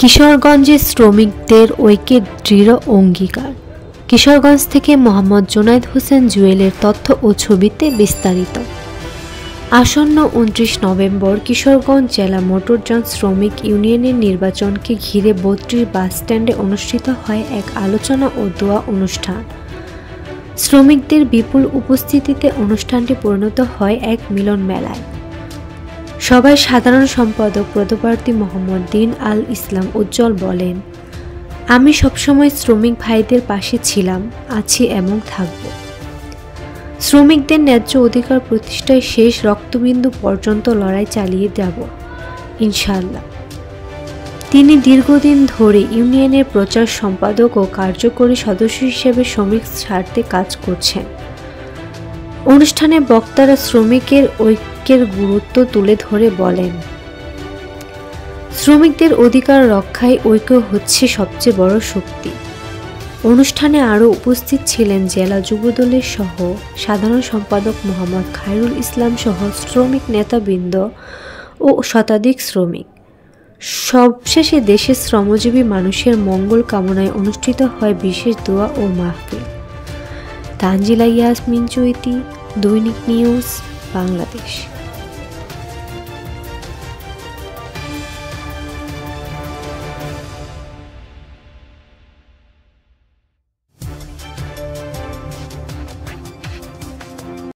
কিশোরগঞ্জে শ্রমিকদের ঐক্যের দৃঢ় অঙ্গীকার। কিশোরগঞ্জ থেকে মোহাম্মদ জুনায়েদ হোসেন জুয়েলের তথ্য ও ছবিতে বিস্তারিত। আসন্ন 29 নভেম্বর কিশোরগঞ্জ জেলা মোটরযান শ্রমিক ইউনিয়নের নির্বাচনকে ঘিরে 32 বাসস্ট্যান্ডে অনুষ্ঠিত হয় এক আলোচনা ও দোয়া অনুষ্ঠান। শ্রমিকদের বিপুল উপস্থিতিতে অনুষ্ঠানটি পরিণত হয় এক মিলন মেলায়। সভায় সাধারণ সম্পাদক পদপ্রার্থী মোহাম্মদ দিন আল ইসলাম উজ্জ্বল বলেন, আমি সবসময় শ্রমিক ভাইদের পাশে ছিলাম, আছি এবং থাকব। শ্রমিকদের ন্যায্য অধিকার প্রতিষ্ঠায় শেষ রক্তবিন্দু পর্যন্ত লড়াই চালিয়ে যাব ইনশাআল্লাহ। তিনি দীর্ঘদিন ধরে ইউনিয়নের প্রচার সম্পাদক ও কার্যকরী সদস্য হিসেবে শ্রমিক স্বার্থে কাজ করছেন। অনুষ্ঠানে বক্তারা শ্রমিকের ঐক্যের গুরুত্ব তুলে ধরে বলেন, শ্রমিকদের অধিকার রক্ষায় ঐক্য হচ্ছে সবচেয়ে বড় শক্তি। অনুষ্ঠানে আরও উপস্থিত ছিলেন জেলা যুবদলের সহ সাধারণ সম্পাদক মোহাম্মদ খায়রুল ইসলাম সহ শ্রমিক নেতৃবৃন্দ ও শতাধিক শ্রমিক। সবশেষে দেশের শ্রমজীবী মানুষের মঙ্গল কামনায় অনুষ্ঠিত হয় বিশেষ দোয়া ও মাহফিল। তানজিলা ইয়াসমিন চৈতি, দৈনিক নিউজ, বাংলাদেশ।